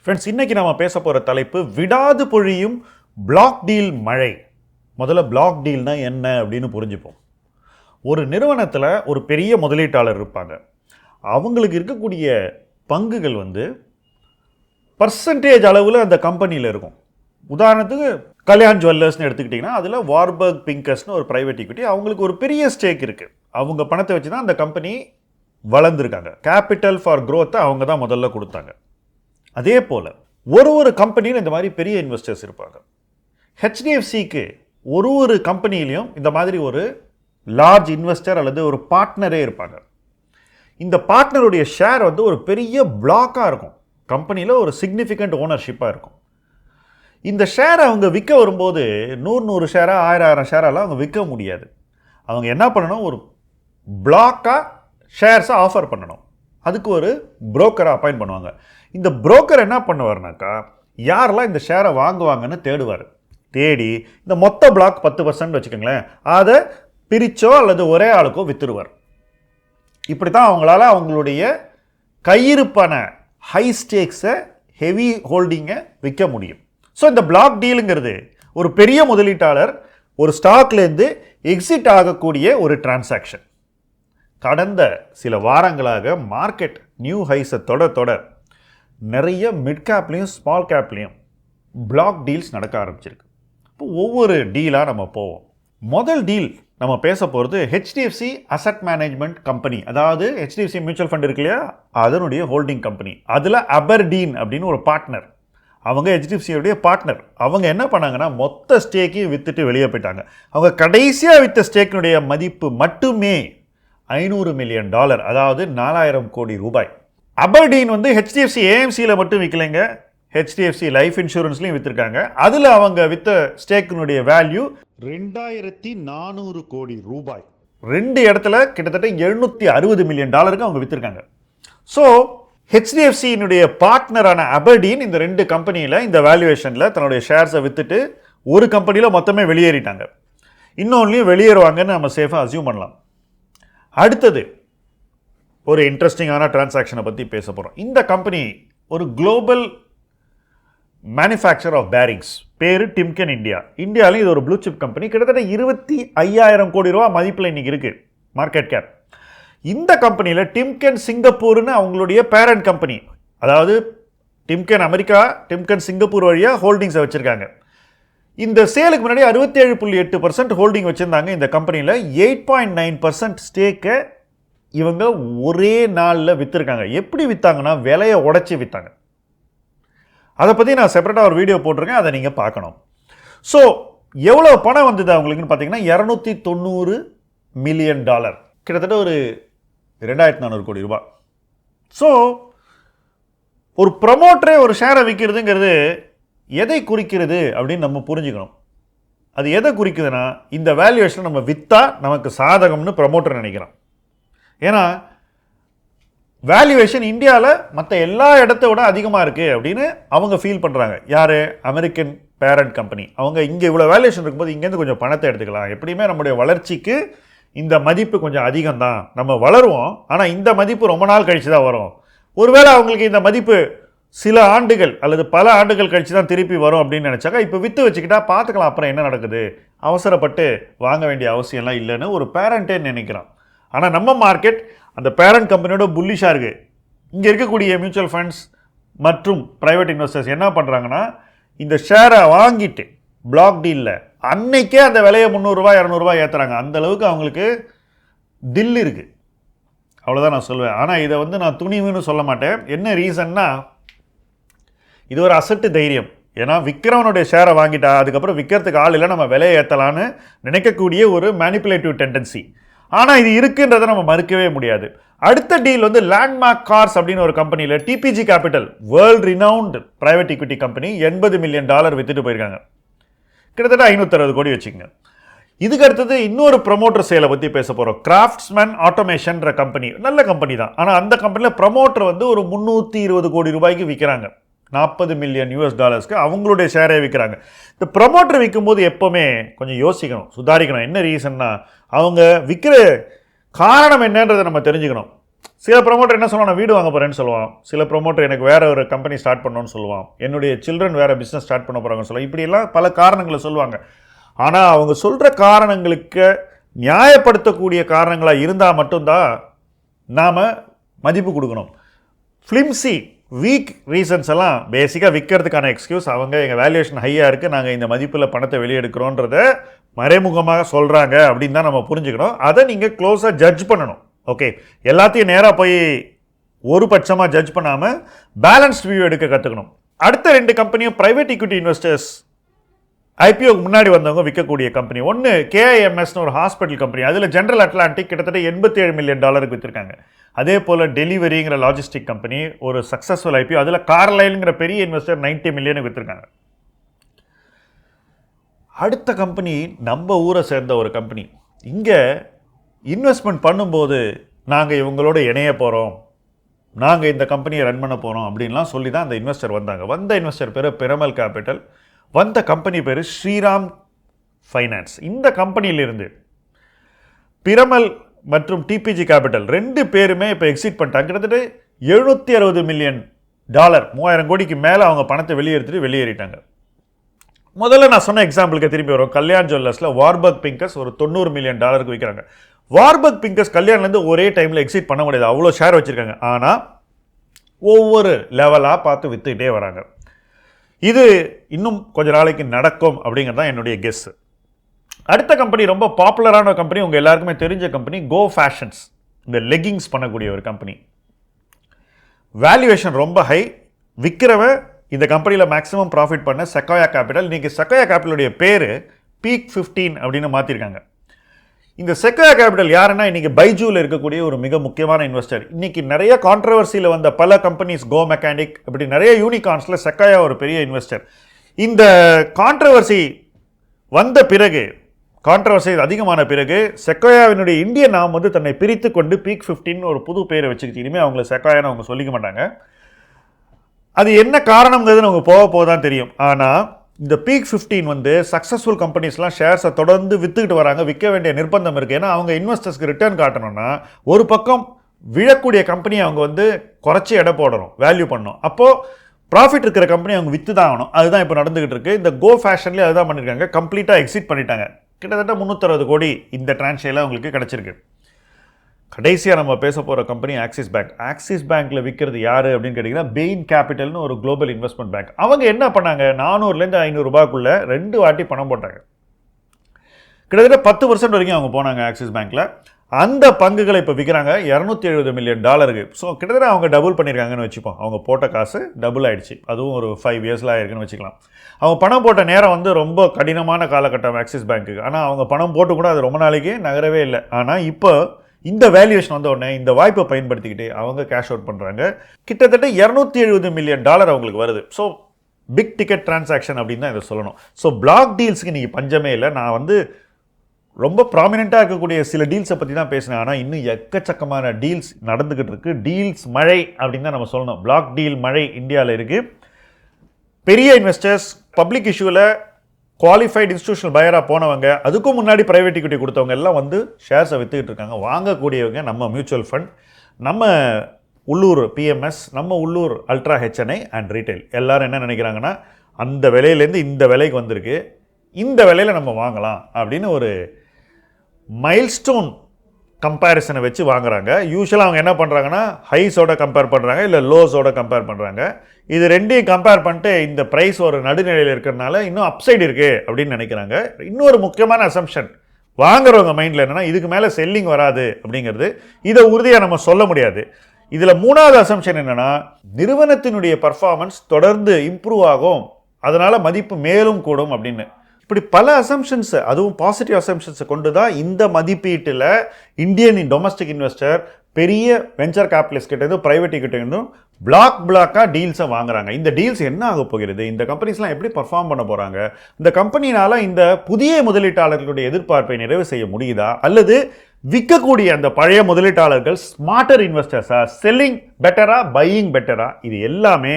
Friends, இன்னைக்கு நம்ம பேச போகிற தலைப்பு விடாது பொழியும் பிளாக் டீல் மழை. முதல்ல பிளாக் டீல்னா என்ன அப்படின்னு புரிஞ்சுப்போம். ஒரு நிறுவனத்தில் ஒரு பெரிய முதலீட்டாளர் இருப்பாங்க. அவங்களுக்கு இருக்கக்கூடிய பங்குகள் பர்சன்டேஜ் அளவில் அந்த கம்பெனியில் இருக்கும். உதாரணத்துக்கு கல்யாண் ஜுவல்லர்ஸ்னு எடுத்துக்கிட்டிங்கன்னா அதில் வார்பர்க் பிங்கர்ஸ்னு ஒரு ப்ரைவேட் ஈக்விட்டி, அவங்களுக்கு ஒரு பெரிய ஸ்டேக் இருக்குது. அவங்க பணத்தை வச்சு தான் அந்த கம்பெனி வளர்ந்துருக்காங்க. கேபிட்டல் ஃபார் க்ரோத்தை அவங்க தான் முதல்ல கொடுத்தாங்க. அதே போல் ஒரு கம்பெனியில் இந்த மாதிரி பெரிய இன்வெஸ்டர்ஸ் இருப்பாங்க. ஹெச்டிஎஃப்சிக்கு ஒரு கம்பெனிலையும் இந்த மாதிரி ஒரு லார்ஜ் இன்வெஸ்டர் அல்லது ஒரு பார்ட்னரே இருப்பாங்க. இந்த பார்ட்னருடைய ஷேர் ஒரு பெரிய பிளாக்காக இருக்கும். கம்பெனியில் ஒரு சிக்னிஃபிகண்ட் ஓனர்ஷிப்பாக இருக்கும். இந்த ஷேரை அவங்க விற்க வரும்போது 100 ஷேராக 1000 ஷேரெல்லாம் அவங்க விற்க முடியாது. அவங்க என்ன பண்ணணும், ஒரு பிளாக்காக ஷேர்ஸை ஆஃபர் பண்ணணும். அதுக்கு ஒரு புரோக்கரை அப்பாயிண்ட் பண்ணுவாங்க. இந்த புரோக்கர் என்ன பண்ணுவார்னாக்கா, யாரெல்லாம் இந்த ஷேரை வாங்குவாங்கன்னு தேடுவார். தேடி இந்த மொத்த பிளாக் 10% வச்சுக்கோங்களேன், அதை பிரிச்சோ அல்லது ஒரே ஆளுக்கோ விற்றுருவார். இப்படி தான் அவங்களால அவங்களுடைய கையிருப்பான ஹை ஸ்டேக்ஸை, ஹெவி ஹோல்டிங்கை விற்க முடியும். ஸோ இந்த பிளாக் டீலுங்கிறது ஒரு பெரிய முதலீட்டாளர் ஒரு ஸ்டாக்லேருந்து எக்ஸிட் ஆகக்கூடிய ஒரு டிரான்சாக்ஷன். கடந்த சில வாரங்களாக மார்க்கெட் நியூ ஹைஸை தொட நிறைய மிட் கேப்லேயும் ஸ்மால் கேப்லேயும் பிளாக் டீல்ஸ் நடக்க ஆரம்பிச்சிருக்கு. இப்போ ஒவ்வொரு டீலாக நம்ம போவோம். முதல் டீல் நம்ம பேச போகிறது ஹெச்டிஎஃப்சி அசட் மேனேஜ்மெண்ட் கம்பெனி. அதாவது ஹெச்டிஎஃப்சி மியூச்சுவல் ஃபண்ட் இருக்கு இல்லையா, அதனுடைய ஹோல்டிங் கம்பெனி. அதில் அபர்டீன் அப்படின்னு ஒரு பார்ட்னர், அவங்க ஹெச்டிஎஃப்சியோடைய பார்ட்னர். அவங்க என்ன பண்ணாங்கன்னா, மொத்த ஸ்டேக்கையும் விற்றுட்டு வெளியே போயிட்டாங்க. அவங்க கடைசியாக விற்ற ஸ்டேக்கினுடைய மதிப்பு மட்டுமே $500 மில்லியன், அதாவது 4000 கோடி ரூபாய். அபர்டீன் ஹெச்டிஎஃப்சி ஏஎம்சியில் மட்டும் விற்கலைங்க, ஹெச்டிஎஃப்சி லைஃப் இன்சூரன்ஸ்லையும் விற்றுருக்காங்க. அதில் அவங்க விற்ற ஸ்டேக்கினுடைய வேல்யூ 2400 கோடி ரூபாய். 2 இடத்துல கிட்டத்தட்ட $760 மில்லியன் அவங்க விற்றுருக்காங்க. ஸோ ஹெச்டிஎஃப்சியினுடைய பார்ட்னரான அபர்டீன் இந்த 2 கம்பெனியில் இந்த வேல்யூவேஷனில் தன்னுடைய ஷேர்ஸை விற்றுட்டு ஒரு கம்பெனியில் மொத்தமே வெளியேறிட்டாங்க. இன்னொன்றையும் வெளியேறுவாங்கன்னு நம்ம சேஃபாக அசியூம் பண்ணலாம். அடுத்தது ஒரு இன்ட்ரெஸ்டிங்கான டிரான்சாக்ஷனை பற்றி பேச போகிறோம். இந்த கம்பெனி ஒரு குளோபல் மேனுஃபேக்சர் ஆஃப் பேரிங்ஸ், பேர் டிம்கென் இந்தியா. இந்தியாவிலும் இது ஒரு ப்ளூ சிப் கம்பெனி. கிட்டத்தட்ட 25,000 கோடி ரூபா மதிப்பில் இன்றைக்கி இருக்குது மார்க்கெட் கேப். இந்த கம்பெனியில் டிம்கென் சிங்கப்பூர்னு அவங்களுடைய பேரண்ட் கம்பெனி, அதாவது டிம்கென் அமெரிக்கா, டிம்கென் சிங்கப்பூர் வழியாக ஹோல்டிங்ஸை வச்சுருக்காங்க. இந்த சேலுக்கு முன்னாடி 67.8% ஹோல்டிங் வச்சுருந்தாங்க. இந்த கம்பெனியில் 8.9% ஸ்டேக்கை இவங்க ஒரே நாளில் விற்றுருக்காங்க. எப்படி விற்றாங்கன்னா, விலையை உடச்சி விற்றாங்க. அதை பற்றி நான் செப்பரேட்டாக ஒரு வீடியோ போட்டிருக்கேன், அதை நீங்கள் பார்க்கணும். ஸோ எவ்வளோ பணம் வந்தது அவங்களுக்குன்னு பார்த்தீங்கன்னா, $290 மில்லியன், கிட்டத்தட்ட ஒரு 2400 கோடி ரூபாய். ஸோ ஒரு ப்ரமோட்டரே ஒரு ஷேரை விற்கிறதுங்கிறது எதை குறிக்கிறது அப்படின்னு நம்ம புரிஞ்சுக்கணும். அது எதை குறிக்குதுன்னா, இந்த வேல்யூவேஷனை நம்ம விற்றா நமக்கு சாதகம்னு ப்ரமோட்டர் நினைக்கிறான். ஏன்னா வேல்யூவேஷன் இந்தியாவில் மற்ற எல்லா இடத்த விட அதிகமாக இருக்குது அப்படின்னு அவங்க ஃபீல் பண்ணுறாங்க. யார்? American parent company. அவங்க இங்கே இவ்வளோ வேல்யூவேஷன் இருக்கும்போது இங்கேருந்து கொஞ்சம் பணத்தை எடுத்துக்கலாம். எப்படியுமே நம்முடைய வளர்ச்சிக்கு இந்த மதிப்பு கொஞ்சம் அதிகம்தான், நம்ம வளருவோம், ஆனால் இந்த மதிப்பு ரொம்ப நாள் கழித்து தான் வரும். ஒருவேளை அவங்களுக்கு இந்த மதிப்பு சில ஆண்டுகள் அல்லது பல ஆண்டுகள் கழித்து தான் திருப்பி வரும் அப்படின்னு நினச்சாக்கா, இப்போ விற்று வச்சுக்கிட்டா பார்த்துக்கலாம் அப்புறம் என்ன நடக்குது, அவசரப்பட்டு வாங்க வேண்டிய அவசியம்லாம் இல்லைன்னு ஒரு பேரண்ட்டே நினைக்கிறான். ஆனால் நம்ம மார்க்கெட் அந்த பேரண்ட் கம்பெனியோட புல்லிஷாக இருக்குது. இங்கே இருக்கக்கூடிய மியூச்சுவல் ஃபண்ட்ஸ் மற்றும் ப்ரைவேட் இன்வெஸ்டர்ஸ் என்ன பண்ணுறாங்கன்னா, இந்த ஷேரை வாங்கிட்டு பிளாக் டீலில் அன்னைக்கே அந்த விலையை $300 $200 ஏற்றுறாங்க. அந்தளவுக்கு அவங்களுக்கு தில் இருக்குது. அவ்வளோதான் நான் சொல்லுவேன். ஆனால் இதை நான் துணிவுன்னு சொல்ல மாட்டேன். என்ன ரீசன்னா, இது ஒரு அசட்டு தைரியம். ஏன்னா விற்கிறவனுடைய ஷேரை வாங்கிட்டா அதுக்கப்புறம் விற்கிறதுக்கு ஆள் இல்லை, நம்ம விலையை ஏற்றலான்னு நினைக்கக்கூடிய ஒரு மேனிப்புலேட்டிவ் டெண்டன்சி. ஆனால் இது இருக்குன்றதை நம்ம மறுக்கவே முடியாது. அடுத்த டீல் லேண்ட்மார்க் கார்ஸ் அப்படின்னு ஒரு கம்பெனியில் TPG capital, world renowned private equity company, $80 million விற்றுட்டு போயிருக்காங்க. கிட்டத்தட்ட 560 கோடி வச்சுக்கோங்க. இதுக்கு அடுத்தது இன்னொரு ப்ரமோட்டர் சேலை பற்றி பேச போகிறோம். கிராஃப்ட்ஸ்மேன் ஆட்டோமேஷன்ற கம்பெனி, நல்ல கம்பெனி தான். ஆனால் அந்த கம்பெனியில் ப்ரமோட்டர் ஒரு 320 கோடி ரூபாய்க்கு விற்கிறாங்க. $40 மில்லியன் அவங்களுடைய ஷேரை விற்கிறாங்க. இந்த ப்ரமோட்டர் விற்கும் போது எப்போவுமே கொஞ்சம் யோசிக்கணும், சுதாரிக்கணும். என்ன ரீசன்னா, அவங்க விற்கிற காரணம் என்னன்றதை நம்ம தெரிஞ்சுக்கணும். சில ப்ரொமோட்டர் என்ன சொல்லுவான், வீடு வாங்க போகிறேன்னு சொல்லுவான். சில ப்ரொமோட்டர் எனக்கு வேற ஒரு கம்பெனி ஸ்டார்ட் பண்ணணும்னு சொல்லுவான். என்னுடைய சில்ட்ரன் வேற பிஸ்னஸ் ஸ்டார்ட் பண்ண போகிறாங்கன்னு சொல்லுவாங்க. இப்படியெல்லாம் பல காரணங்களை சொல்லுவாங்க. ஆனால் அவங்க சொல்கிற காரணங்களுக்கு நியாயப்படுத்தக்கூடிய காரணங்களாக இருந்தால் மட்டும்தான் நாம் மதிப்பு கொடுக்கணும். ஃப்ளிம்சி வீக் ரீசன்ஸ் எல்லாம் பேசிக்காக விற்கிறதுக்கான எக்ஸ்கியூஸ். அவங்க எங்கள் வேல்யூவேஷன் ஹையாக இருக்குது, நாங்கள் இந்த மதிப்பில் பணத்தை வெளியெடுக்கிறோன்றத மறைமுகமாக சொல்கிறாங்க அப்படின்னு தான் நம்ம புரிஞ்சுக்கணும். அதை நீங்கள் க்ளோஸாக ஜட்ஜ் பண்ணணும். ஓகே, எல்லாத்தையும் நேராக போய் ஒரு பட்சமாக ஜட்ஜ் பண்ணாமல் பேலன்ஸ்ட் வியூ எடுக்க கற்றுக்கணும். அடுத்த 2 கம்பெனியும் ப்ரைவேட் ஈக்விட்டி இன்வெஸ்டர்ஸ் ஐபிஓக்கு முன்னாடி வந்தவங்க விற்கக்கூடிய கம்பெனி. ஒன்று கேஐஎம்எஸ்னு ஒரு ஹாஸ்பிட்டல் கம்பெனி. அதில் ஜென்ரல் அட்லாண்டிக் கிட்டத்தட்ட $87 மில்லியன் விற்றுருக்காங்க. அதே போல் டெலிவரிங்கிற லாஜிஸ்டிக் கம்பெனி ஒரு சக்ஸஸ்ஃபுல் ஐபிஓ. அதில் கார்லைலுங்கிற பெரிய இன்வெஸ்டர் $90 மில்லியன் விற்றுருக்காங்க. அடுத்த கம்பெனி நம்ம ஊரை சேர்ந்த ஒரு கம்பெனி. இங்கே இன்வெஸ்ட்மெண்ட் பண்ணும்போது நாங்கள் இவங்களோட இணைய போகிறோம், நாங்கள் இந்த கம்பெனியை ரன் பண்ண போகிறோம் அப்படின்லாம் சொல்லி தான் அந்த இன்வெஸ்டர் வந்தாங்க. வந்த இன்வெஸ்டர் பேர் பிரமல் கேபிட்டல், வந்த கம்பெனி பேர் ஸ்ரீராம் ஃபைனான்ஸ். இந்த கம்பெனியிலிருந்து பிரமல் மற்றும் டிபிஜி கேபிட்டல் 2 பேருமே இப்போ எக்ஸிட் பண்ணிட்டாங்க. கிட்டத்தட்ட $760 மில்லியன், 3000 கோடிக்கு மேலே அவங்க பணத்தை வெளியேறிட்டாங்க. முதல்ல நான் சொன்ன எக்ஸாம்பிளுக்கு திரும்பி வரும். கல்யாண் ஜுவல்லர்ஸில் வார்பர்க் பிங்கர்ஸ் ஒரு $90 மில்லியன் விற்கிறாங்க. வார்பர்க் பிங்கர்ஸ் கல்யாண்லேருந்து ஒரே டைமில் எக்ஸிட் பண்ண முடியாது, அவ்வளோ ஷேர் வச்சுருக்காங்க. ஆனால் ஒவ்வொரு லெவலாக பார்த்து விற்றுக்கிட்டே வராங்க. இது இன்னும் கொஞ்ச நாளைக்கு நடக்கும் அப்படிங்கிறது தான் என்னுடைய கெஸ். அடுத்த கம்பெனி ரொம்ப பாப்புலரான கம்பெனி, உங்கள் எல்லாருக்குமே தெரிஞ்ச கம்பெனி கோ ஃபேஷன்ஸ். இந்த லெகிங்ஸ் பண்ணக்கூடிய ஒரு கம்பெனி. வேல்யூவேஷன் ரொம்ப ஹை. விற்கிறவன் இந்த கம்பெனியில் மேக்ஸிமம் ப்ராஃபிட் பண்ண செக்கோயா கேபிட்டல். இன்றைக்கி செக்கோயா கேபிட்டலுடைய பேர் பீக் 15 அப்படின்னு மாற்றிருக்காங்க. இந்த செக்கோயா கேபிட்டல் யாருன்னா இன்றைக்கி பைஜூவில் இருக்கக்கூடிய ஒரு மிக முக்கியமான இன்வெஸ்டர். இன்றைக்கி நிறைய கான்ட்ரவர்சியில் வந்த பல கம்பெனிஸ், கோ மெக்கானிக், இப்படி நிறைய யூனிகார்ன்ஸில் செக்கோயா ஒரு பெரிய இன்வெஸ்டர். இந்த கான்ட்ரவர்சி வந்த பிறகு, கான்ட்ரவர்சி அதிகமான பிறகு செக்கோயாவினுடைய இந்திய நாம் தன்னை பிரித்து கொண்டு பீக் 15 ஒரு புது பேரை வச்சுக்கிட்டு இனிமேல் அவங்கள செக்கோயான்னு அவங்க சொல்லிக்க மாட்டாங்க. அது என்ன காரணங்கிறது நமக்கு போக தான் தெரியும். ஆனால் இந்த பீக் 15 சக்ஸஸ்ஃபுல் கம்பெனிஸ்லாம் ஷேர்ஸை தொடர்ந்து விற்றுக்கிட்டு வராங்க. விற்க வேண்டிய நிர்பந்தம் இருக்குது. ஏன்னா அவங்க இன்வெஸ்டர்ஸ்க்கு ரிட்டர்ன் காட்டணும்னா ஒரு பக்கம் விழக்கூடிய கம்பெனியை அவங்க குறைச்சி எடை போடணும், வேல்யூ பண்ணணும். அப்போது ப்ராஃபிட் இருக்கிற கம்பெனி அவங்க விற்று தான் ஆகணும். அதுதான் இப்போ நடந்துகிட்டு இருக்குது. இந்த கோ ஃபேஷன்லேயே அதுதான் பண்ணியிருக்காங்க. கம்ப்ளீட்டாக எக்ஸிட் பண்ணிட்டாங்க. கிட்டத்தட்ட 360 கோடி இந்த டிரான்ஷேல அவங்களுக்கு கிடச்சிருக்கு. கடைசியாக நம்ம பேச போகிற கம்பெனி ஆக்சிஸ் பேங்க். ஆக்சிஸ் பேங்க்கில் விற்கிறது யார் அப்படின்னு கேட்டிங்கன்னா பெயின் கேபிட்டல்னு ஒரு குளோபல் இன்வெஸ்ட்மெண்ட் பேங்க். அவங்க என்ன பண்ணாங்க, 400லேருந்து 500 ரூபாய்க்குள்ளே 2 வாட்டி பணம் போட்டாங்க. கிட்டத்தட்ட 10% வரைக்கும் அவங்க போனாங்க ஆக்சிஸ் பேங்க்கில். அந்த பங்குகளை இப்போ விற்கிறாங்க $270 மில்லியன். ஸோ கிட்டத்தட்ட அவங்க டபுள் பண்ணியிருக்காங்கன்னு வச்சுப்போம். அவங்க போட்ட காசு டபுள் ஆகிடுச்சு. அதுவும் ஒரு 5 இயர்ஸில் ஆயிருக்குன்னு வச்சுக்கலாம். அவங்க பணம் போட்ட நேரம் ரொம்ப கடினமான காலகட்டம் ஆக்சிஸ் பேங்க்குக்கு. ஆனால் அவங்க பணம் போட்டு கூட அது ரொம்ப நாளைக்கு நகரவே இல்லை. ஆனால் இப்போ இந்த வேல்யூவேஷன் வந்த உடனே இந்த வாய்ப்பை பயன்படுத்திக்கிட்டு அவங்க கேஷ் அவுட் பண்ணுறாங்க. கிட்டத்தட்ட $270 மில்லியன் அவங்களுக்கு வருது. ஸோ பிக் டிக்கெட் டிரான்சாக்ஷன் அப்படின்னு தான் இதை சொல்லணும். ஸோ பிளாக் டீல்ஸுக்கு நீங்கள் பஞ்சமே இல்லை. நான் ரொம்ப ப்ராமினெண்ட்டாக இருக்கக்கூடிய சில டீல்ஸை பற்றி தான் பேசினேன். ஆனால் இன்னும் எக்கச்சக்கமான டீல்ஸ் நடந்துக்கிட்டு இருக்குது. டீல்ஸ் மழை அப்படின்னு தான் நம்ம சொல்லணும். பிளாக் டீல் மழை இந்தியாவில் இருக்குது. பெரிய இன்வெஸ்டர்ஸ் பப்ளிக் இஷ்யூவில் குவாலிஃபைடு இன்ஸ்டிடியூஷனல் பையராக போனவங்க, அதுக்கும் முன்னாடி ப்ரைவேட் ஈக்விட்டி கொடுத்தவங்க எல்லாம் ஷேர்ஸை விற்றுக்கிட்டு இருக்காங்க. வாங்கக்கூடியவங்க நம்ம மியூச்சுவல் ஃபண்ட், நம்ம உள்ளூர் பிஎம்எஸ், நம்ம உள்ளூர் அல்ட்ரா ஹெச்என்ஐ அண்ட் ரீட்டைல். எல்லோரும் என்ன நினைக்கிறாங்கன்னா அந்த விலையிலேருந்து இந்த விலைக்கு வந்திருக்கு, இந்த விலையில் நம்ம வாங்கலாம் அப்படின்னு ஒரு மைல்ஸ்டோன் கம்பேரிசனை வச்சு வாங்குறாங்க. யூஸ்வலாக அவங்க என்ன பண்ணுறாங்கன்னா ஹைஸோட கம்பேர் பண்ணுறாங்க, இல்லை லோஸோட கம்பேர் பண்ணுறாங்க. இது ரெண்டையும் கம்பேர் பண்ணிட்டு இந்த ப்ரைஸ் ஒரு நடுநிலையில் இருக்கிறதுனால இன்னும் அப்சைடு இருக்குது அப்படின்னு நினைக்கிறாங்க. இன்னொரு முக்கியமான அசம்ஷன் வாங்குறவங்க மைண்டில் என்னென்னா இதுக்கு மேலே செல்லிங் வராது அப்படிங்கிறது. இதை உறுதியாக நம்ம சொல்ல முடியாது. இதில் 3வது அசம்ஷன் என்னென்னா நிறுவனத்தினுடைய பர்ஃபார்மன்ஸ் தொடர்ந்து இம்ப்ரூவ் ஆகும், அதனால் மதிப்பு மேலும் கூடும் அப்படின்னு. இப்படி பல அசம்ஷன்ஸை, அதுவும் பாசிட்டிவ் அசம்ஷன்ஸை கொண்டு தான் இந்த மதிப்பீட்டில் இந்தியன் டொமஸ்டிக் இன்வெஸ்டர் பெரிய வெஞ்சர் கேபிட்டலிஸ்ட் கிட்டேருந்து ப்ரைவேட் கிட்டேருந்தும் பிளாக்காக டீல்ஸை வாங்குறாங்க. இந்த டீல்ஸ் என்ன ஆக போகிறது, இந்த கம்பெனிஸ்லாம் எப்படி பர்ஃபார்ம் பண்ண போகிறாங்க, இந்த கம்பெனினால் இந்த புதிய முதலீட்டாளர்களுடைய எதிர்பார்ப்பை நிறைவு செய்ய முடியுதா, அல்லது விற்கக்கூடிய அந்த பழைய முதலீட்டாளர்கள் ஸ்மார்ட்டர் இன்வெஸ்டர்ஸா, செல்லிங் பெட்டரா, பையிங் பெட்டரா, இது எல்லாமே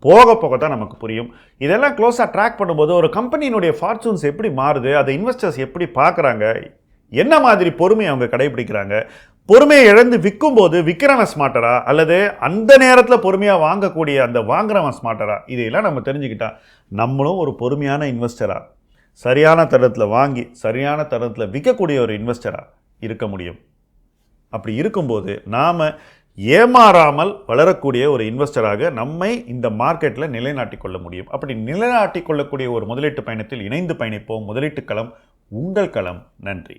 போக தான் நமக்கு புரியும். இதெல்லாம் க்ளோஸாக ட்ராக் பண்ணும்போது ஒரு கம்பெனியினுடைய ஃபார்ச்சூன்ஸ் எப்படி மாறுது, அதை இன்வெஸ்டர்ஸ் எப்படி பார்க்குறாங்க, என்ன மாதிரி பொறுமை அவங்க கடைபிடிக்கிறாங்க, பொறுமையை இழந்து விற்கும்போது விற்கிறவன் ஸ்மார்ட்டரா அல்லது அந்த நேரத்தில் பொறுமையாக வாங்கக்கூடிய அந்த வாங்குறவன் ஸ்மார்ட்டரா, இதையெல்லாம் நம்ம தெரிஞ்சுக்கிட்டா நம்மளும் ஒரு பொறுமையான இன்வெஸ்டரா, சரியான தருணத்தில் வாங்கி சரியான தருணத்தில் விற்கக்கூடிய ஒரு இன்வெஸ்டரா இருக்க முடியும். அப்படி இருக்கும்போது நாம் ஏமாறாமல் வளரக்கூடிய ஒரு இன்வெஸ்டராக நம்மை இந்த மார்க்கெட்டில் நிலைநாட்டிக் கொள்ள முடியும். அப்படி நிலைநாட்டிக் கொள்ளக்கூடிய ஒரு முதலீட்டு பயணத்தில் இணைந்து பயணிப்போம். முதலீட்டு களம் உங்கள் களம். நன்றி.